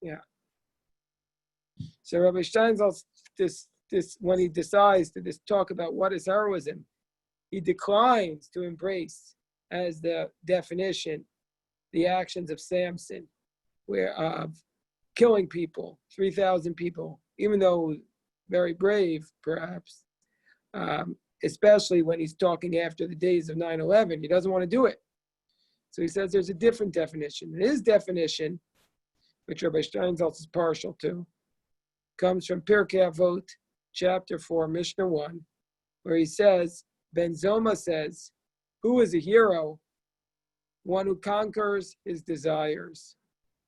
Yeah. So Rabbi Steinsaltz, this when he decides to talk about what is heroism, he declines to embrace as the definition the actions of Samson, where of killing people, 3,000 people, even though very brave, perhaps, especially when he's talking after the days of 9/11. He doesn't want to do it. So he says there's a different definition. His definition, which Rabbi Steinsaltz is partial to, comes from Pirkei Avot, chapter 4, Mishnah 1, where he says, Ben Zoma says, who is a hero? One who conquers his desires.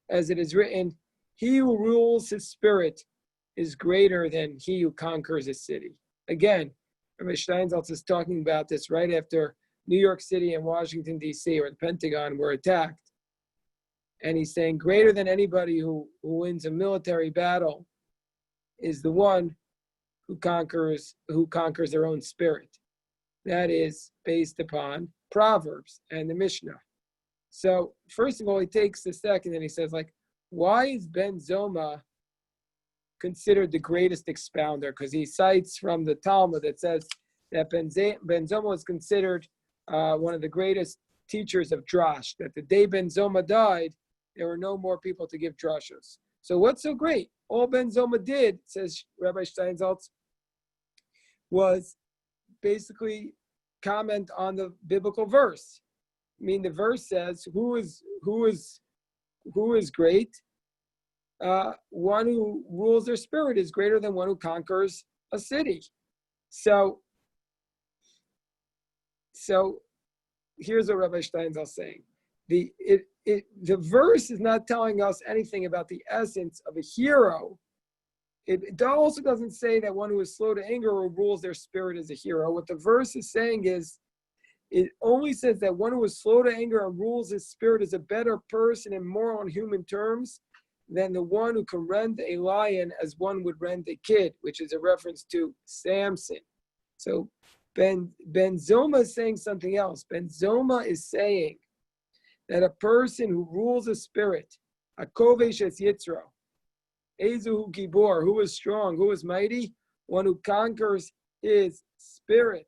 As it is written, he who rules his spirit is greater than he who conquers a city. Again, Rabbi Steinsaltz is talking about this right after New York City and Washington, D.C., or the Pentagon were attacked. And he's saying greater than anybody who wins a military battle is the one who conquers their own spirit. That is based upon Proverbs and the Mishnah. So first of all, he takes a second and he says, like, why is Ben Zoma considered the greatest expounder? Because he cites from the Talmud that says that Ben Zoma was considered one of the greatest teachers of drash, that the day Ben Zoma died, there were no more people to give drashos. So what's so great? All Ben Zoma did, says Rabbi Steinsaltz, was basically comment on the biblical verse. I mean, the verse says, who is great? One who rules their spirit is greater than one who conquers a city. So here's what Rabbi Steinsaltz is saying. The verse is not telling us anything about the essence of a hero. It also doesn't say that one who is slow to anger or rules their spirit is a hero. What the verse is saying is, it only says that one who is slow to anger and rules his spirit is a better person and more on human terms than the one who can rend a lion as one would rend a kid, which is a reference to Samson. So Ben Zoma is saying something else. Ben Zoma is saying that a person who rules a spirit, a kovesh es yitzro, ezu gibor, who is strong, who is mighty, one who conquers his spirit.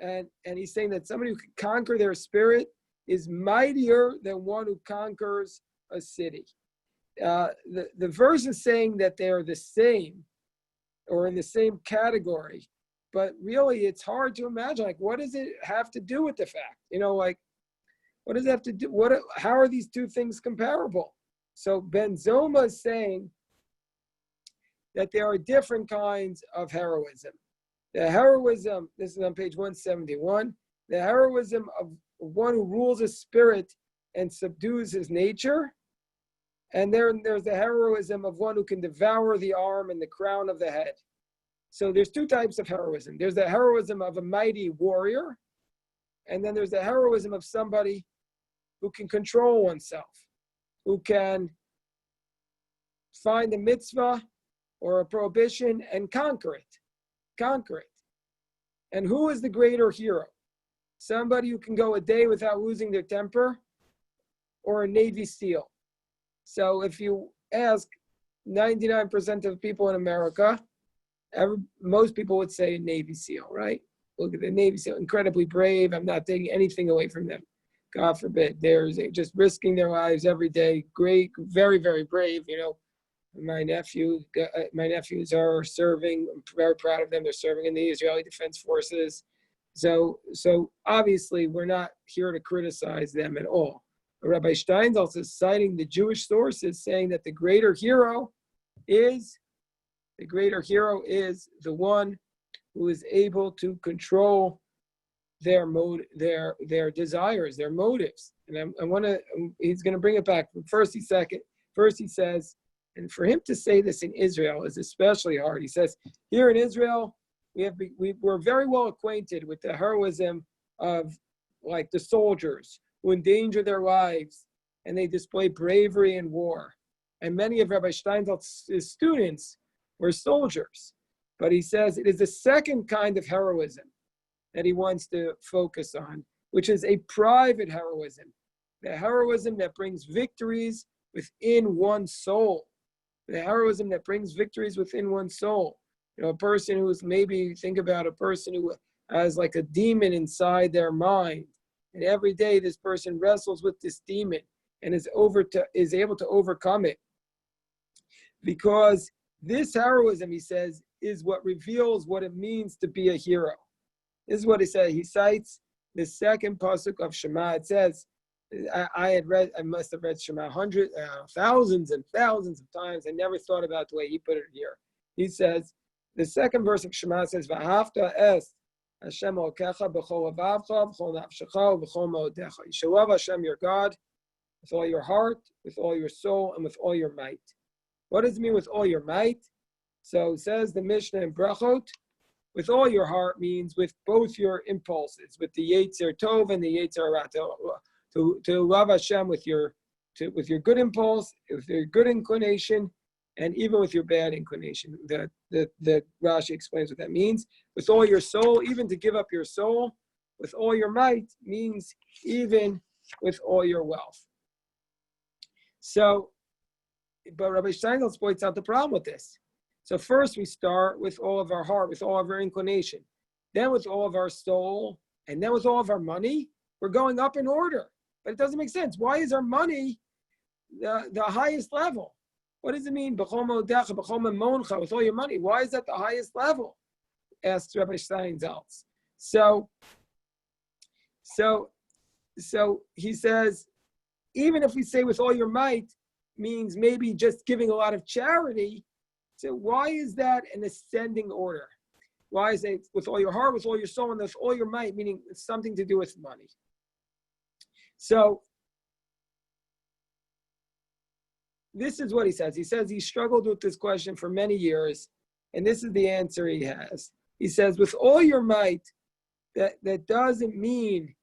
And he's saying that somebody who can conquer their spirit is mightier than one who conquers a city. The verse is saying that they're the same or in the same category, but really it's hard to imagine, like, what does it have to do with the fact? Like, what does it have to do? How are these two things comparable? So Ben Zoma is saying that there are different kinds of heroism. The heroism, this is on page 171, the heroism of one who rules his spirit and subdues his nature. And there's the heroism of one who can devour the arm and the crown of the head. So there's two types of heroism. There's the heroism of a mighty warrior, and then there's the heroism of somebody who can control oneself, who can find a mitzvah or a prohibition and conquer it. And who is the greater hero? Somebody who can go a day without losing their temper, or a Navy SEAL? So if you ask 99% of people in America, most people would say a Navy SEAL, right? Look at the Navy SEAL, incredibly brave. I'm not taking anything away from them. God forbid. They're just risking their lives every day. Great, very, very brave. My nephews are serving. I'm very proud of them. They're serving in the Israeli Defense Forces. So obviously, we're not here to criticize them at all. But Rabbi Steinsaltz is citing the Jewish sources, saying that the greater hero is the one who is able to control their desires, their motives. And he's going to bring it back. First he says, and for him to say this in Israel is especially hard. He says, here in Israel, we're very well acquainted with the heroism of, like, the soldiers who endanger their lives and they display bravery in war. And many of Rabbi Steinsaltz's students were soldiers. But he says it is the second kind of heroism that he wants to focus on, which is a private heroism, the heroism that brings victories within one's soul. the heroism that brings victories within one's soul. A person who's, maybe think about a person who has like a demon inside their mind, and every day this person wrestles with this demon and is able to overcome it. Because this heroism, he says, is what reveals what it means to be a hero. This is what he said. He cites the second pasuk of Shema. It says, I must have read Shema thousands and thousands of times. I never thought about the way he put it here. He says, the second verse of Shema says, V'ahavta es Hashem Elokecha b'chol avavcha, b'chol nafshecha, b'chol ma'odecha. You shall love Hashem your God with all your heart, with all your soul, and with all your might. What does it mean with all your might? So it says the Mishnah in Brachot, with all your heart means with both your impulses, with the Yetzer Tov and the Yetzer Hara, to love Hashem with your good impulse, with your good inclination, and even with your bad inclination. The Rashi explains what that means. With all your soul, even to give up your soul, with all your might means even with all your wealth. So, but Rabbi Steinsaltz points out the problem with this. So first we start with all of our heart, with all of our inclination, then with all of our soul, and then with all of our money. We're going up in order, but it doesn't make sense. Why is our money the highest level? What does it mean? With all your money. Why is that the highest level? Asks Rabbi Steinsaltz. So he says, even if we say with all your might means maybe just giving a lot of charity, so why is that an ascending order? Why is it with all your heart, with all your soul, and with all your might, meaning it's something to do with money? So this is what he says. He says he struggled with this question for many years, and this is the answer he has. He says, with all your might, that doesn't mean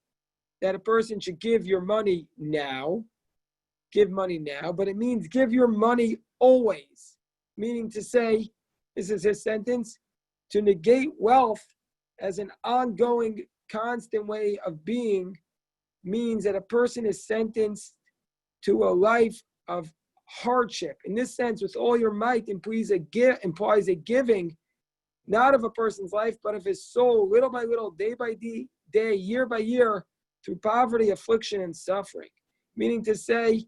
that a person should give your money now, but it means give your money always. Meaning to say, this is his sentence, to negate wealth as an ongoing, constant way of being means that a person is sentenced to a life of hardship. In this sense, with all your might implies a giving, not of a person's life, but of his soul, little by little, day by day, year by year, through poverty, affliction, and suffering. Meaning to say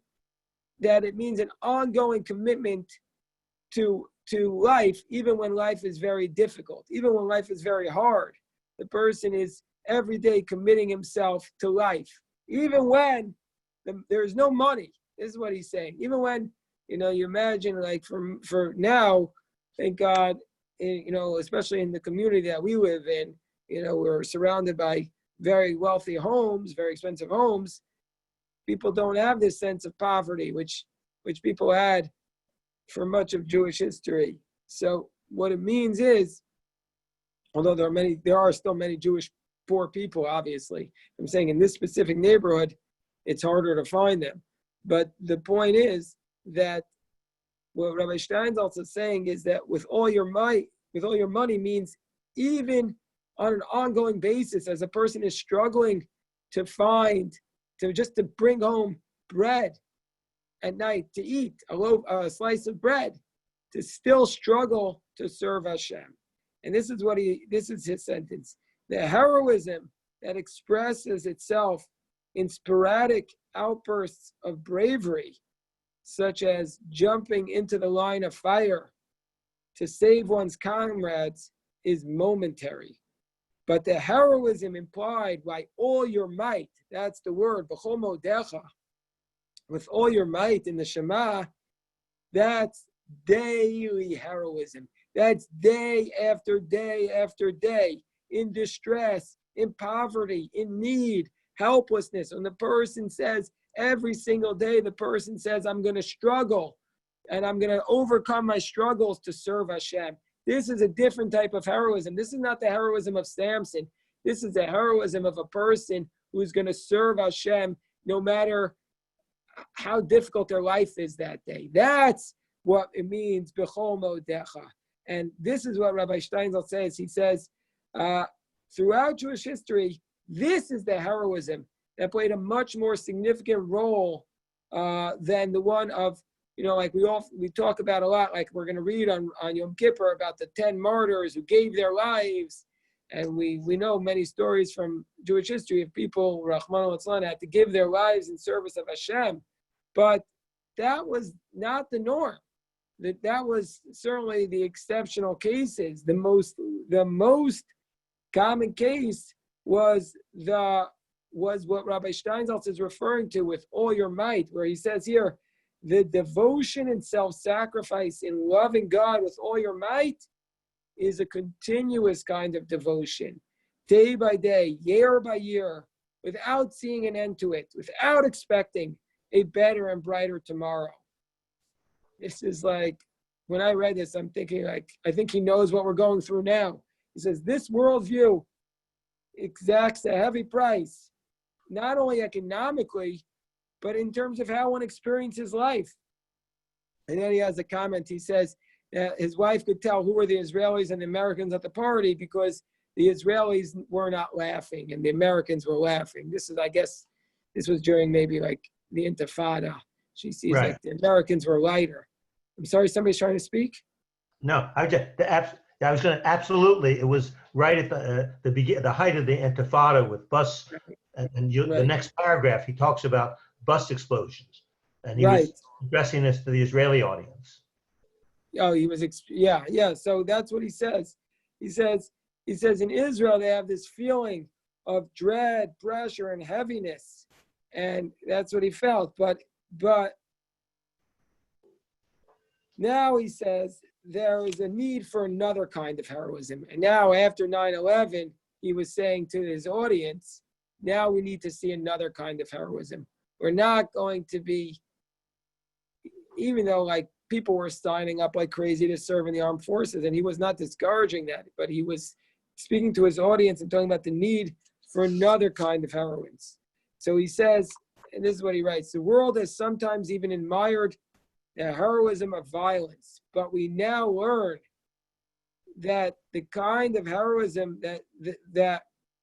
that it means an ongoing commitment to life, even when life is very difficult, even when life is very hard. The person is every day committing himself to life, even when there is no money. This is what he's saying. Even when, you imagine, like for now, thank God, especially in the community that we live in, we're surrounded by very wealthy homes, very expensive homes. People don't have this sense of poverty, which people had for much of Jewish history. So what it means is, although there are still many Jewish poor people, obviously. I'm saying in this specific neighborhood, it's harder to find them. But the point is that what Rabbi Steinsaltz is saying is that with all your might, with all your money means even on an ongoing basis, as a person is struggling to bring home bread at night, to eat a slice of bread, to still struggle to serve Hashem. And this is his sentence. The heroism that expresses itself in sporadic outbursts of bravery, such as jumping into the line of fire to save one's comrades, is momentary. But the heroism implied by all your might, that's the word, b'chol modecha, with all your might in the Shema, that's daily heroism. That's day after day after day, in distress, in poverty, in need, helplessness. And the person says, every single day, the person says, I'm going to struggle and I'm going to overcome my struggles to serve Hashem. This is a different type of heroism. This is not the heroism of Samson. This is the heroism of a person who's going to serve Hashem no matter how difficult their life is that day. That's what it means, b'chol modecha. And this is what Rabbi Steinsaltz says. He says, throughout Jewish history, this is the heroism that played a much more significant role than the one of like we talk about a lot, like we're going to read on Yom Kippur about the 10 martyrs who gave their lives. And we know many stories from Jewish history of people, Rahman al had to give their lives in service of Hashem. But that was not the norm. That was certainly the exceptional cases. The most common case was what Rabbi Steinsaltz is referring to with all your might, where he says here, the devotion and self-sacrifice in loving God with all your might is a continuous kind of devotion, day by day, year by year, without seeing an end to it, without expecting a better and brighter tomorrow. This is like, when I read this, I'm thinking like, I think he knows what we're going through now. He says, this worldview exacts a heavy price, not only economically, but in terms of how one experiences life. And then he has a comment. He says that his wife could tell who were the Israelis and the Americans at the party because the Israelis were not laughing and the Americans were laughing. This is, I guess, this was during maybe like the Intifada. She sees right. Like the Americans were lighter. I'm sorry, somebody's trying to speak? No, I was going to, absolutely. It was right at the height of the Intifada with bus, and the next paragraph, he talks about bus explosions. And he was addressing this to the Israeli audience. Oh, he was, yeah. So that's what he says. He says in Israel, they have this feeling of dread, pressure, and heaviness. And that's what he felt. But now he says there is a need for another kind of heroism. And now after 9/11, he was saying to his audience, now we need to see another kind of heroism. We're not going to be, even though like people were signing up like crazy to serve in the armed forces, and he was not discouraging that, but he was speaking to his audience and talking about the need for another kind of heroines. So he says, and this is what he writes, the world has sometimes even admired the heroism of violence, but we now learn that the kind of heroism that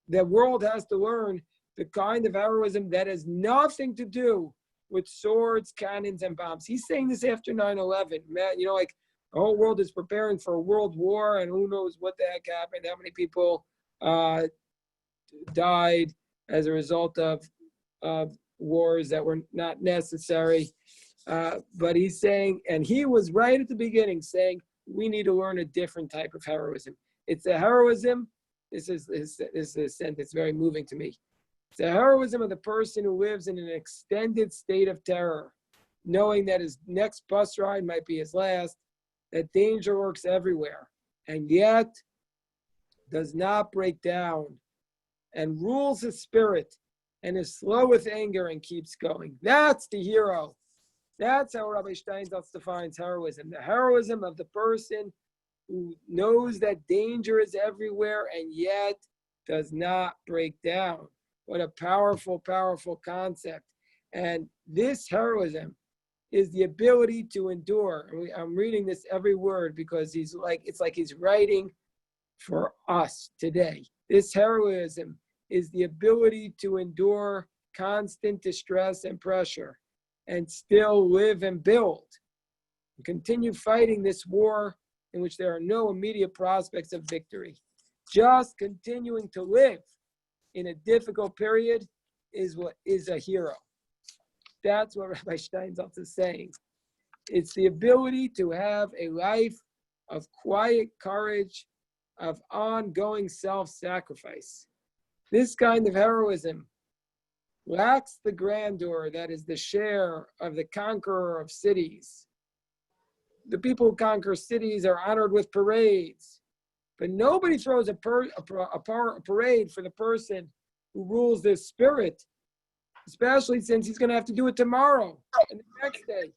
the world has to learn, the kind of heroism that has nothing to do with swords, cannons, and bombs. He's saying this after 9/11. Man, like the whole world is preparing for a world war, and who knows what the heck happened, how many people died as a result of wars that were not necessary. But he's saying, and he was right at the beginning saying, we need to learn a different type of heroism. It's a heroism, this is a sentence very moving to me. It's the heroism of the person who lives in an extended state of terror, knowing that his next bus ride might be his last, that danger lurks everywhere, and yet does not break down and rules his spirit and is slow with anger and keeps going. That's the hero. That's how Rabbi Steinsaltz defines heroism. The heroism of the person who knows that danger is everywhere and yet does not break down. What a powerful, powerful concept. And this heroism is the ability to endure. I'm reading this every word because it's like he's writing for us today. This heroism is the ability to endure constant distress and pressure and still live and build and continue fighting this war in which there are no immediate prospects of victory. Just continuing to live in a difficult period is what is a hero. That's what Rabbi Steinsaltz is saying. It's the ability to have a life of quiet courage, of ongoing self-sacrifice. This kind of heroism lacks the grandeur that is the share of the conqueror of cities. The people who conquer cities are honored with parades, but nobody throws a parade for the person who rules this spirit, especially since he's going to have to do it tomorrow and the next day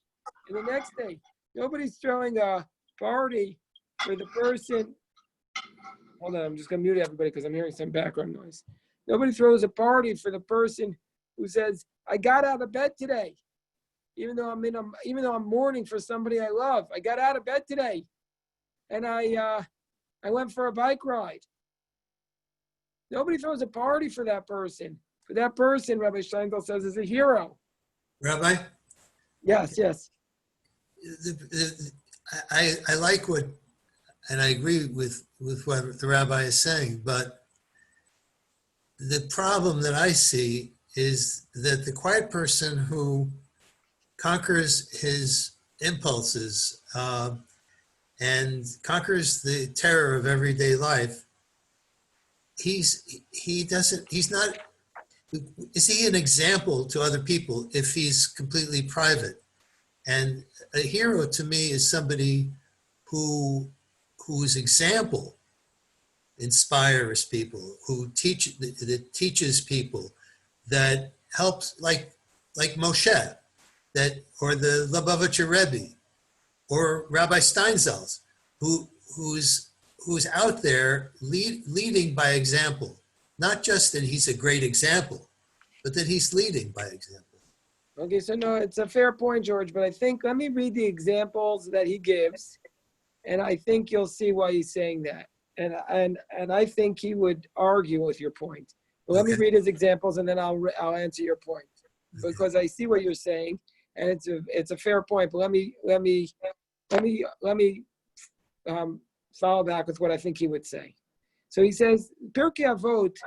and the next day. Nobody's throwing a party for the person. Hold on, I'm just going to mute everybody because I'm hearing some background noise. Nobody throws a party for the person who says, I got out of bed today. Even though I'm mourning for somebody I love, I got out of bed today, and I went for a bike ride. Nobody throws a party for that person. For that person, Rabbi Steinsaltz says, is a hero. Rabbi? Yes. I like what, and I agree with what the rabbi is saying, but the problem that I see is that the quiet person who conquers his impulses and conquers the terror of everyday life, he's not, is he an example to other people if he's completely private? And a hero to me is somebody whose example inspires people, that teaches people, that helps, like Moshe, or the Lubavitcher Rebbe, or Rabbi Steinsaltz, who's out there leading by example. Not just that he's a great example, but that he's leading by example. Okay, so no, it's a fair point, George, but I think, let me read the examples that he gives, and I think you'll see why he's saying that. And I think he would argue with your point. But let me read his examples, and then I'll answer your point, because I see what you're saying, and it's a fair point. But let me follow back with what I think he would say. So he says, Pirkei Avot,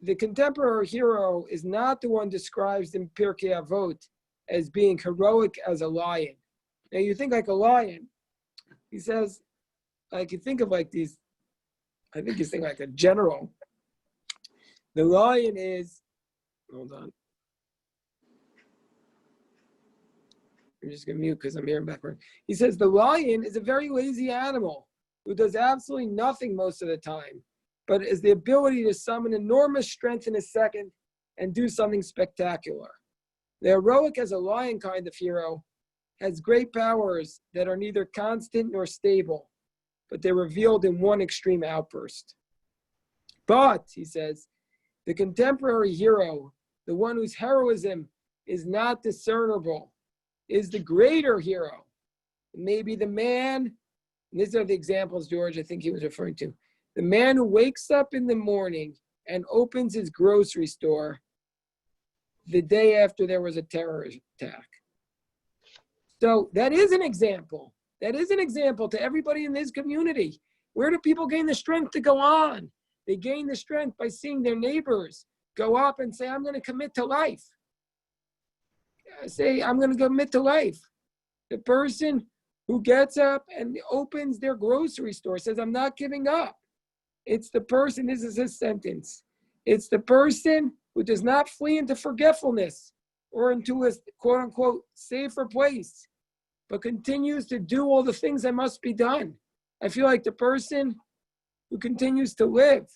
the contemporary hero is not the one described in Pirkei Avot as being heroic as a lion. Now you think like a lion. He says, like you think of like these, I think he's thinking like a general. The lion is, hold on. I'm just gonna mute because I'm hearing backward. He says the lion is a very lazy animal who does absolutely nothing most of the time, but is the ability to summon enormous strength in a second and do something spectacular. The heroic as a lion kind of hero has great powers that are neither constant nor stable, but they're revealed in one extreme outburst. But, he says, the contemporary hero, the one whose heroism is not discernible, is the greater hero. Maybe the man, and these are the examples, George, I think he was referring to. The man who wakes up in the morning and opens his grocery store the day after there was a terror attack. So that is an example. That is an example to everybody in this community. Where do people gain the strength to go on? They gain the strength by seeing their neighbors go up and say, I'm going to commit to life. Say, I'm going to commit to life. The person who gets up and opens their grocery store says, I'm not giving up. It's the person, this is his sentence. It's the person who does not flee into forgetfulness or into a quote unquote safer place, but continues to do all the things that must be done. I feel like the person who continues to live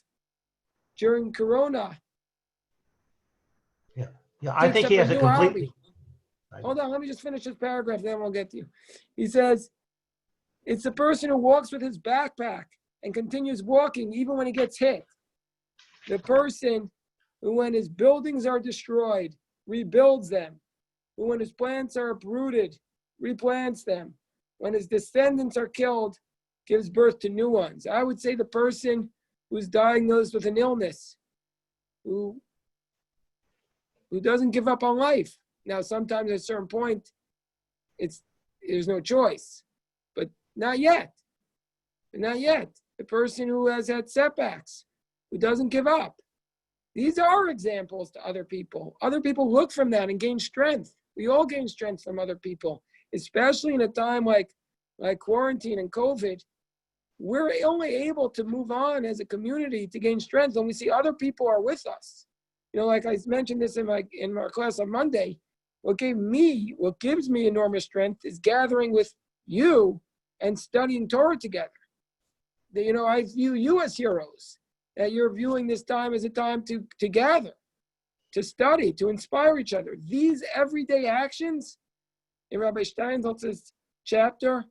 during Corona. Yeah, I think he has a completely. Hold on, let me just finish this paragraph, then we'll get to you. He says, it's the person who walks with his backpack and continues walking even when he gets hit. The person who, when his buildings are destroyed, rebuilds them. Who, when his plants are uprooted, replants them. When his descendants are killed, gives birth to new ones. I would say the person who's diagnosed with an illness, who doesn't give up on life. Now, sometimes at a certain point, there's no choice, but not yet. Not yet. The person who has had setbacks, who doesn't give up. These are examples to other people. Other people look from that and gain strength. We all gain strength from other people, especially in a time like quarantine and COVID. We're only able to move on as a community to gain strength when we see other people are with us. You know, like I mentioned this in my class on Monday, what gives me enormous strength is gathering with you and studying Torah together. I view you as heroes, that you're viewing this time as a time to gather, to study, to inspire each other. These everyday actions in Rabbi Steinsaltz's chapter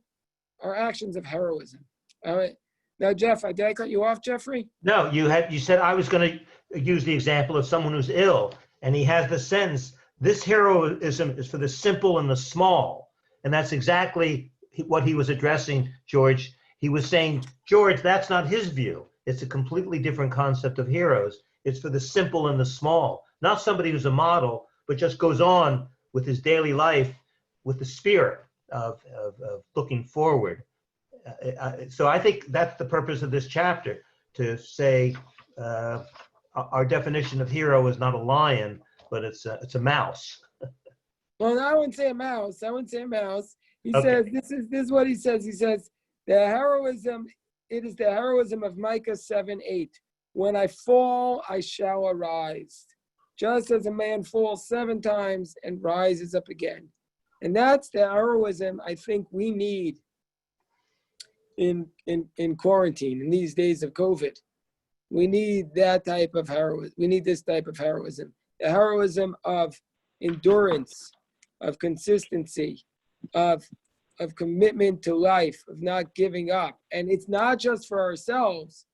are actions of heroism. All right. Now, Jeff, did I cut you off, Jeffrey? No, you said I was going to use the example of someone who's ill, and he has the sense this heroism is for the simple and the small. And that's exactly what he was addressing, George. He was saying, George, that's not his view. It's a completely different concept of heroes. It's for the simple and the small, not somebody who's a model, but just goes on with his daily life with the spirit of looking forward. So I think that's the purpose of this chapter, to say our definition of hero is not a lion, but it's a mouse. Well, I wouldn't say a mouse. I wouldn't say a mouse. He Okay. says, this is what he says. He says, it is the heroism of Micah 7:8. When I fall, I shall arise. Just as a man falls 7 times and rises up again. And that's the heroism I think we need in quarantine, in these days of COVID. We need that type of heroism. We need this type of heroism. The heroism of endurance, of consistency, of commitment to life, of not giving up. And it's not just for ourselves,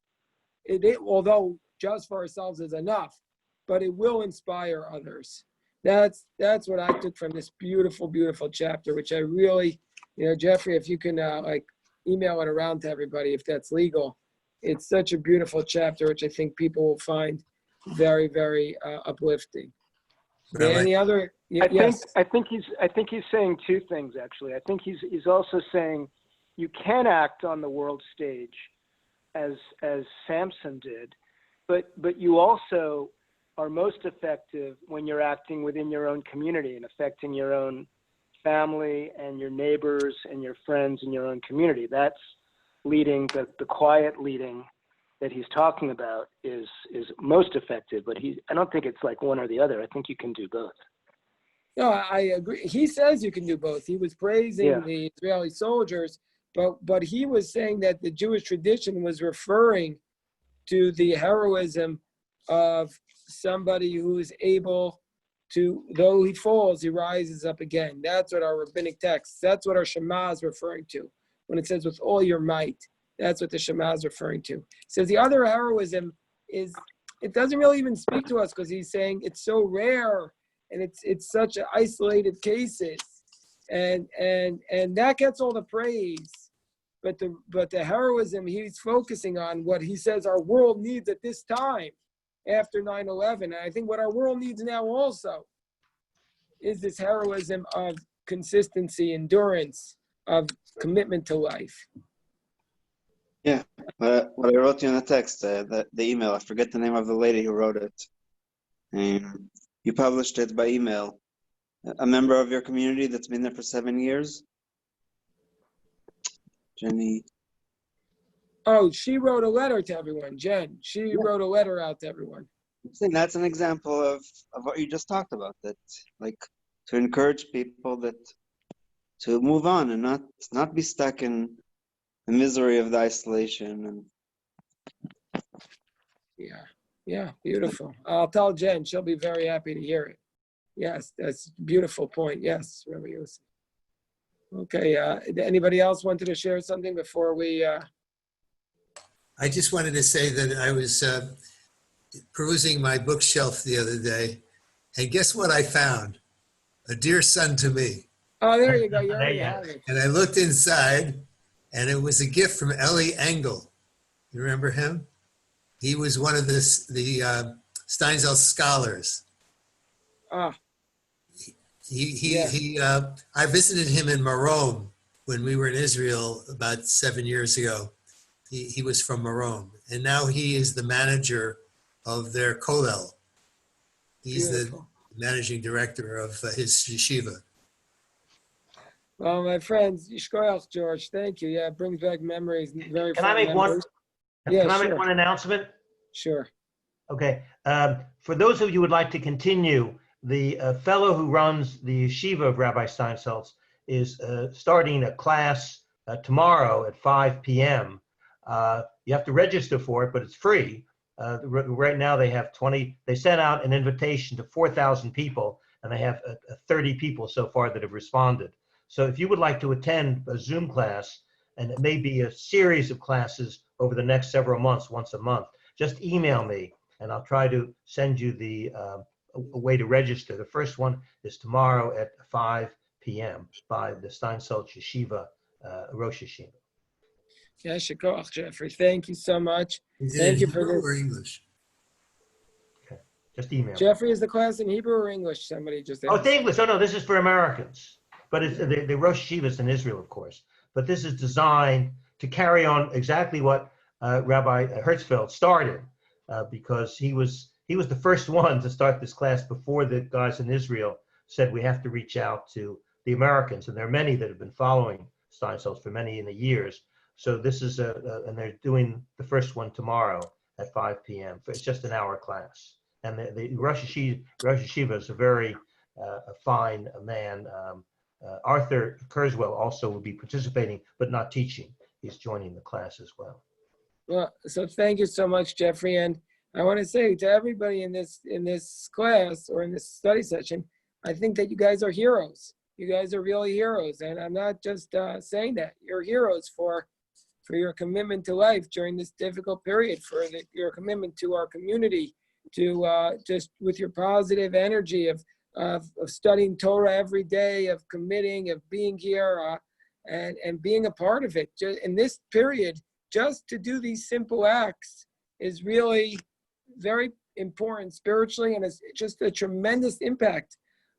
although just for ourselves is enough, but it will inspire others. That's what I took from this beautiful, beautiful chapter, which I really, Jeffrey, if you can email it around to everybody, if that's legal. It's such a beautiful chapter, which I think people will find very, very uplifting. Any other? Yes. I think he's saying 2 things, actually. I think he's also saying you can act on the world stage as Samson did, but you also are most effective when you're acting within your own community and affecting your own family and your neighbors and your friends in your own community. That's leading, the quiet leading that he's talking about is most effective, but I don't think it's like one or the other. I think you can do both. No, I agree. He says you can do both. He was praising the Israeli soldiers, but he was saying that the Jewish tradition was referring to the heroism of somebody who is able to, though he falls, he rises up again. That's what our rabbinic text, that's what our Shema is referring to. When it says with all your might, that's what the Shema is referring to. It says the other heroism is, it doesn't really even speak to us because he's saying it's so rare and it's such isolated cases. And that gets all the praise. But the heroism he's focusing on, what he says our world needs at this time after 9/11, and I think what our world needs now also is this heroism of consistency, endurance, of commitment to life. Yeah, what I wrote you in the text, the email, I forget the name of the lady who wrote it. You published it by email. A member of your community that's been there for 7 years? Jenny. Oh, she wrote a letter to everyone, Jen. She wrote a letter out to everyone. I'm saying that's an example of what you just talked about, that like to encourage people that to move on and not be stuck in the misery of the isolation. And Yeah, beautiful. I'll tell Jen, she'll be very happy to hear it. Yes, that's a beautiful point. Yes, Rabbi Yosef. Okay, anybody else wanted to share something before we... I just wanted to say that I was perusing my bookshelf the other day, and guess what I found? A Dear Son to Me. Oh, there you go. You already have it. And I looked inside, and it was a gift from Eli Engel. You remember him? He was one of the Steinsaltz scholars. Ah. I visited him in Marom when we were in Israel about 7 years ago. He was from Marom, and now he is the manager of their kollel. He's Beautiful. The managing director of his yeshiva. Well, my friends, Yishkoyach, George, thank you. Yeah, it brings back memories. Very Can I make memories. Can I make one announcement? Sure. Okay. For those of you who would like to continue, the fellow who runs the yeshiva of Rabbi Steinsaltz is starting a class tomorrow at 5 p.m. You have to register for it, but it's free. Right now they have they sent out an invitation to 4,000 people, and they have 30 people so far that have responded. So if you would like to attend a Zoom class, and it may be a series of classes over the next several months, once a month, just email me, and I'll try to send you a way to register. The first one is tomorrow at 5 p.m. by the Steinsaltz Yeshiva, Rosh Yeshiva. Yeah, Shikoach, Jeffrey. Thank you so much. Thank you for this. Or English? Okay, just email. Jeffrey, is the class in Hebrew or English? Somebody just asked. Oh, it's English. Oh, no, this is for Americans. but it's the Rosh Yeshivas in Israel, of course. But this is designed to carry on exactly what Rabbi Herzfeld started, because he was the first one to start this class before the guys in Israel said we have to reach out to the Americans, and there are many that have been following Steinsaltz for many years. So this is and they're doing the first one tomorrow at 5 p.m. It's just an hour class, and the Rosh Yeshiva is a very a fine man. Arthur Kurzweil also will be participating, but not teaching. He's joining the class as well. Well, so thank you so much, Jeffrey. And I want to say to everybody in this class or in this study session, I think that you guys are heroes. You guys are really heroes. And I'm not just saying that. You're heroes for your commitment to life during this difficult period, for your commitment to our community, to just with your positive energy of studying Torah every day, of committing, of being here, and being a part of it. Just in this period, just to do these simple acts is really very important spiritually, and it's just a tremendous impact,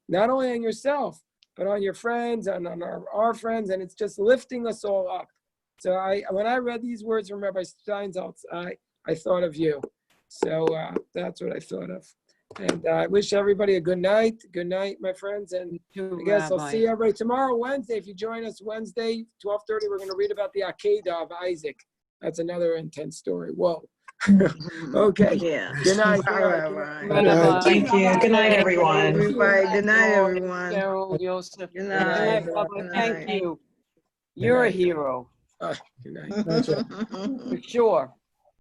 not only on yourself, but on your friends and on our friends, and it's just lifting us all up. So when I read these words from Rabbi Steinsaltz, I thought of you. So that's what I thought of. And I wish everybody a good night. Good night, my friends. And I guess I'll see everybody tomorrow, Wednesday. If you join us Wednesday, 12:30, we're going to read about the Akedah of Isaac. That's another intense story. Whoa. Okay. Yeah. Good night. All right. Good night. Thank you. Good night, everyone. Everybody, good night, everyone. Carol, Joseph. Good Good night. night, Bubba. Good Thank night. you. You're a hero, Good night. for sure.